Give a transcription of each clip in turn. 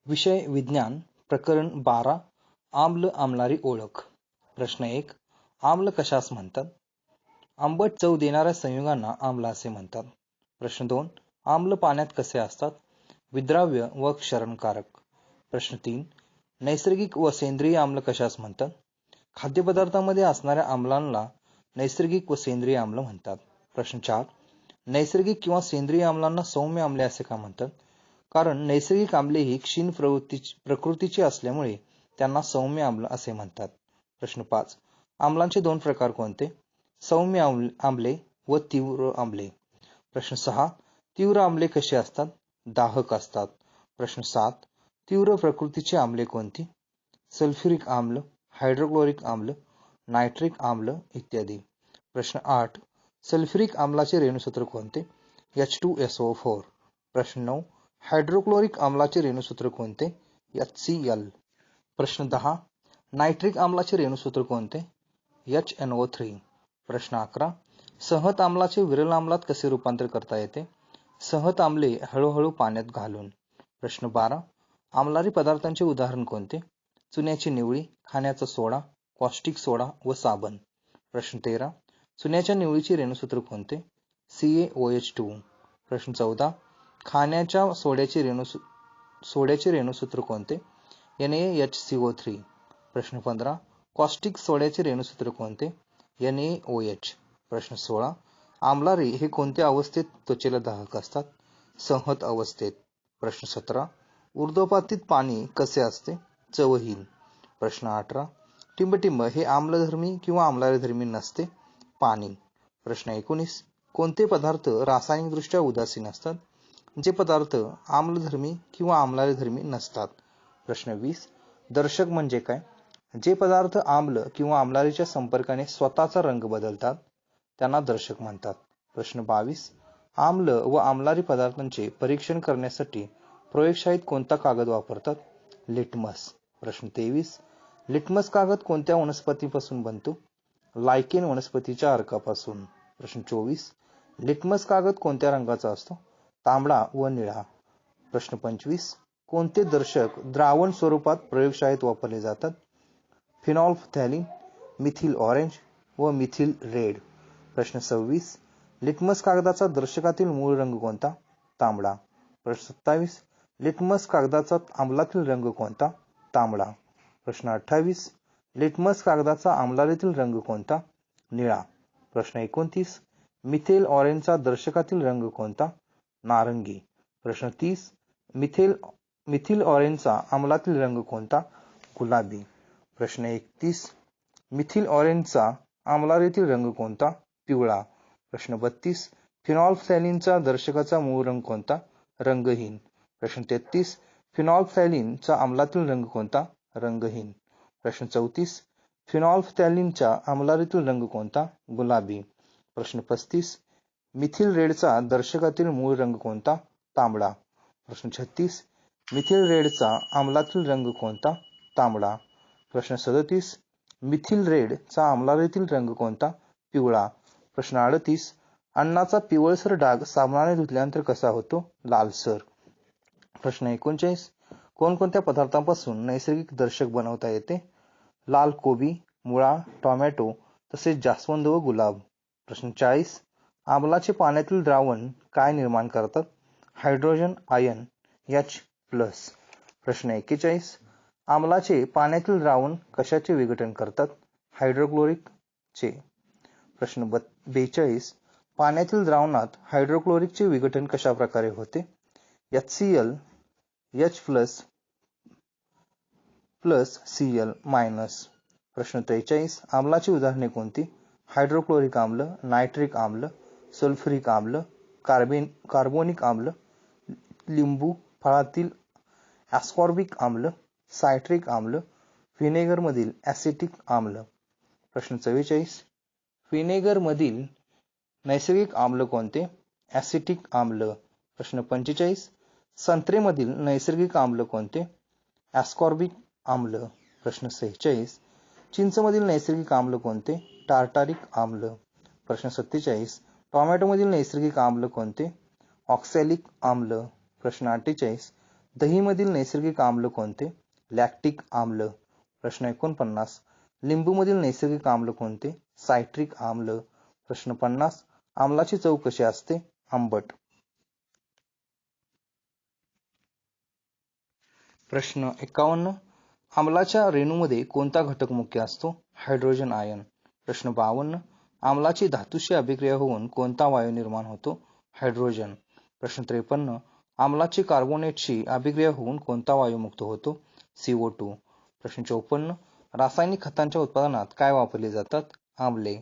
विषय विज्ञान प्रकरण 12 आम्ल आम्लारी ओळख. प्रश्न 1. आम्ल कशास म्हणतात? आंबट चव देणाऱ्या संयुगांना आम्ल असे म्हणतात. प्रश्न 2. आम्ल पाण्यात कसे असतात? विद्राव्य व क्षरणकारक. प्रश्न 3. नैसर्गिक व सेंद्रिय आम्ल कशास म्हणतात? खाद्यपदार्थांमध्ये असणाऱ्या आम्लांना नैसर्गिक व सेंद्रिय आम्ल म्हणतात. प्रश्न 4. नैसर्गिक किंवा सेंद्रिय आम्लांना सौम्य आम्ले असे का म्हणतात? कारण नैसर्गिक आम्ले ही क्षीण प्रकृतीची असल्यामुळे त्यांना सौम्य आम्ल असे म्हणतात. प्रश्न 5. आम्लांचे दोन प्रकार कोणते? सौम्य आम्ले व तीव्र आम्ले. प्रश्न 6. तीव्र आम्ले कसे असतात? दाहक असतात. प्रश्न 7. तीव्र प्रकृतीची आम्ले कोणती? सल्फ्युरिक आम्ल, हायड्रोक्लोरिक आम्ल, नायट्रिक आम्ल इत्यादी. प्रश्न 8. सल्फ्युरिक आम्लाचे रेणुसूत्र कोणते? H2SO4. प्रश्न 9. हायड्रोक्लोरिक आम्लाचे रेणुसूत्र कोणते? HCl. प्रश्न 10. नायट्रिक आम्लाचे रेणुसूत्र कोणते? HNO3. प्रश्न 11. संहत आम्लाचे विरल आम्लात कसे रूपांतर करता येते? संहत आम्ले हळूहळू पाण्यात घालून. प्रश्न 12. आम्लारी पदार्थांचे उदाहरण कोणते? चुन्याची निवळी, खाण्याचा सोडा, कॉस्टिक सोडा व साबण. प्रश्न 13. चुन्याच्या निवळीचे रेणुसूत्र कोणते? CaOH2. प्रश्न 14. खाण्याच्या सोड्याचे रेणुसूत्र कोणते? NaHCO3. प्रश्न 15. कॉस्टिक सोड्याचे रेणुसूत्र कोणते? NaOH. प्रश्न 16. आम्लारी हे कोणत्या अवस्थेत त्वचेला दाहक असतात? संहत अवस्थेत. प्रश्न 17. ऊर्ध्वपातीत पाणी कसे असते? चवहीन. प्रश्न 18. टिंबटिंब हे आम्लधर्मी किंवा आम्लारीधर्मी नसते? पाणी. प्रश्न 19. कोणते पदार्थ रासायनिकदृष्ट्या उदासीन असतात? जे पदार्थ आम्लधर्मी किंवा आम्लारीधर्मी नसतात. प्रश्न 20. दर्शक म्हणजे काय? जे पदार्थ आम्ल किंवा आम्लारीच्या संपर्काने स्वतःचा रंग बदलतात त्यांना दर्शक म्हणतात. प्रश्न 22. आम्ल व आम्लारी पदार्थांचे परीक्षण करण्यासाठी प्रयोगशाळेत कोणता कागद वापरतात? लिटमस. प्रश्न 23. लिटमस कागद कोणत्या वनस्पतीपासून बनतो? लायकेन वनस्पतीच्या अर्कापासून. प्रश्न 24. लिटमस कागद कोणत्या रंगाचा असतो? तांबडा व निळा. प्रश्न 25. कोणते दर्शक द्रावण स्वरूपात प्रयोगशाळेत वापरले जातात? फिनॉल्फथॅलीन, मिथिल ऑरेंज व मिथिल रेड. प्रश्न 26. लिटमस कागदाचा दर्शकातील मूळ रंग कोणता? तांबडा. प्रश्न 27. लिटमस कागदाचा आम्लातील रंग कोणता? तांबडा. प्रश्न 28. लिटमस कागदाचा आम्लारीतील रंग कोणता? निळा. प्रश्न 29. मिथेल ऑरेंजचा दर्शकातील रंग कोणता? नारंगी. प्रश्न 30. मिथिल ऑरेंजचा आम्लातील रंग कोणता? गुलाबी. प्रश्न 31. मिथिल ऑरेंजचा आम्लारीतील रंग कोणता? पिवळा. प्रश्न 32. फिनॉल्फथॅलीनचा दर्शकाचा मूळ रंग कोणता? रंगहीन. प्रश्न 33. फिनॉल्फथॅलीनचा आम्लातील रंग कोणता? रंगहीन. प्रश्न 34. फिनॉल्फथॅलीनच्या आम्लारीतील रंग कोणता? गुलाबी. प्रश्न 35. मिथिल रेडचा दर्शकातील मूळ रंग कोणता? तांबडा. प्रश्न 36. मिथिल रेडचा आम्लातील रंग कोणता? तांबडा. प्रश्न 37. मिथिल रेडचा आम्लारीतील रंग कोणता? पिवळा. प्रश्न 38. अन्नाचा पिवळसर डाग साबणाने धुतल्यानंतर कसा होतो? लालसर. प्रश्न 39. कोणकोणत्या पदार्थांपासून नैसर्गिक दर्शक बनवता येते? लाल कोबी, मुळा, टोमॅटो तसेच जास्वंद व गुलाब. प्रश्न 40. आम्लाचे पाण्यातील द्रावण काय निर्माण करतात? Hydrogen ion H+. प्रश्न 41. आम्लाचे पाण्यातील द्रावण कशाचे विघटन करतात? हायड्रोक्लोरिक चे. प्रश्न 42. पाण्यातील द्रावणात हायड्रोक्लोरिकचे विघटन कशा प्रकारे होते? HCl H++ Cl-. प्रश्न 43. आम्लाची उदाहरणे कोणती? हायड्रोक्लोरिक आम्ल, नायट्रिक आम्ल, सल्फ्युरिक आम्ल, कार्बोनिक आम्ल, लिंबू फळातील ॲस्कॉर्बिक आम्ल, सायट्रिक आम्ल, व्हिनेगर मधील ॲसिटिक आम्ल. प्रश्न 44. व्हिनेगर मधील नैसर्गिक आम्ल कोणते? ॲसिटिक आम्ल. प्रश्न 45. संत्रेमधील नैसर्गिक आम्ल कोणते? ॲस्कॉर्बिक आम्ल. प्रश्न 46. चिंचमधील नैसर्गिक आम्ल कोणते? टार्टारिक आम्ल. प्रश्न 47. टोमॅटोमधील नैसर्गिक आम्ल कोणते? ऑक्सॅलिक आम्ल. प्रश्न 48. दहीमधील नैसर्गिक आम्ल कोणते? लॅक्टिक आम्ल. प्रश्न 49. लिंबूमधील नैसर्गिक आम्ल कोणते? सायट्रिक आम्ल. प्रश्न 50. आम्लाची चव कशी असते? आंबट. प्रश्न 51. आम्लाच्या रेणूमध्ये कोणता घटक मुख्य असतो? Hydrogen ion. प्रश्न 52. आम्लाची धातूशी अभिक्रिया होऊन कोणता वायू निर्माण होतो? हायड्रोजन. प्रश्न 53. आम्लाची कार्बोनेटशी अभिक्रिया होऊन कोणता वायू मुक्त होतो? CO2. प्रश्न 54. रासायनिक खतांच्या उत्पादनात काय वापरले जातात? आम्ले.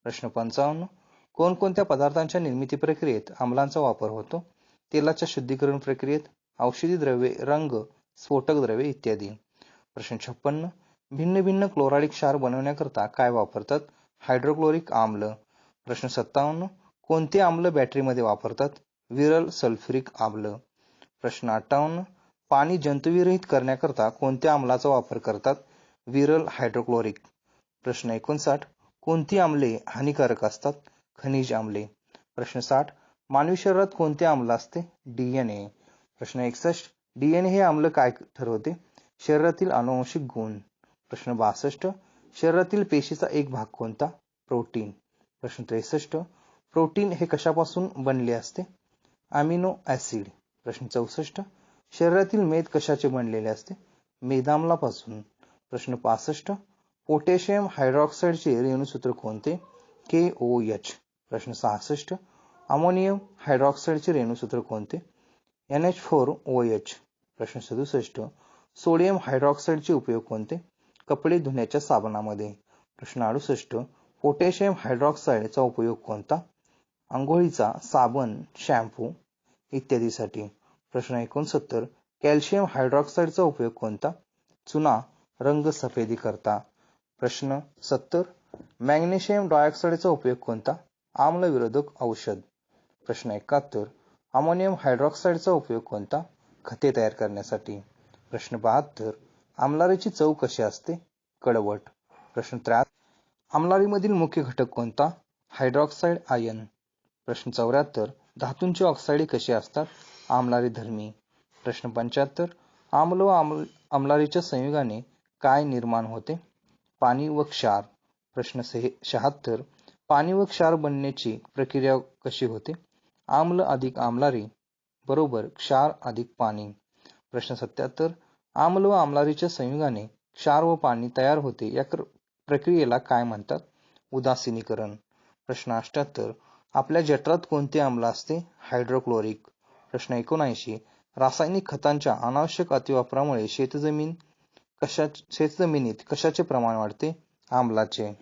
प्रश्न 55. कोणकोणत्या पदार्थांच्या निर्मिती प्रक्रियेत आम्लांचा वापर होतो? तेलाच्या शुद्धीकरण प्रक्रियेत, औषधी द्रव्ये, रंग, स्फोटक द्रव्ये इत्यादी. प्रश्न 56. भिन्न भिन्न क्लोराइड क्षार बनवण्याकरता काय वापरतात? हायड्रोक्लोरिक आम्ल. प्रश्न 57. कोणते आम्ल बॅटरीमध्ये वापरतात? विरल सल्फ्युरिक आम्ल. प्रश्न 58. पाणी जंतुविरहित करण्याकरता कोणत्या आम्लाचा वापर करतात? विरल हायड्रोक्लोरिक. प्रश्न 59. कोणती आम्ले हानिकारक असतात? खनिज आम्ले. प्रश्न 60. मानवी शरीरात कोणते आम्ल असते? DNA. प्रश्न 61. DNA हे आम्ल काय ठरवते? शरीरातील अनुवांशिक गुण. प्रश्न 62. शरीरातील पेशीचा एक भाग कोणता? प्रोटीन. प्रश्न 63. प्रोटीन हे कशापासून बनले असते? Amino acid. प्रश्न 64. शरीरातील मेद कशाचे बनलेले असते? मेदाम्लापासून. प्रश्न 65. पोटॅशियम हायड्रॉक्साईडचे रेणूसूत्र कोणते? KOH. प्रश्न 66. अमोनियम हायड्रॉक्साईडचे रेणूसूत्र कोणते? NH4OH. प्रश्न 67. सोडियम हायड्रॉक्साईडचे उपयोग कोणते? कपडे धुण्याच्या साबणामध्ये. प्रश्न 68. पोटॅशियम हायड्रॉक्साईडचा उपयोग कोणता? अंघोळीचा साबण, शॅम्पू इत्यादीसाठी. प्रश्न 69. कॅल्शियम हायड्रॉक्साईडचा उपयोग कोणता? चुना, रंग सफेदी करता. प्रश्न 70. मॅग्नेशियम डायऑक्साईडचा उपयोग कोणता? आम्लविरोधक औषध. प्रश्न 71. अमोनियम हायड्रॉक्साईडचा उपयोग कोणता? खते तयार करण्यासाठी. प्रश्न 72. आम्लारीची चव कशी असते? कडवट. प्रश्न 73. आम्लारीमधील मुख्य घटक कोणता? Hydroxide ion. प्रश्न 74. धातूंची ऑक्साईडे कशी असतात? आम्लारीधर्मी. प्रश्न 75. आम्ल व आम्लारीच्या संयोगाने काय निर्माण होते? पाणी व क्षार. प्रश्न 76. पाणी व क्षार बनण्याची प्रक्रिया कशी होते? आम्ल अधिक आम्लारी बरोबर क्षार अधिक पाणी. प्रश्न 77. आम्ल व आम्लारीच्या संयोगाने क्षार व पाणी तयार होते या प्रक्रियेला काय म्हणतात? उदासीनीकरण. प्रश्न 78. आपल्या जठरात कोणते आम्ल असते? हायड्रोक्लोरिक. प्रश्न 79. रासायनिक खतांच्या अनावश्यक अतिवापरामुळे शेतजमिनीत कशाचे प्रमाण वाढते? आम्लाचे.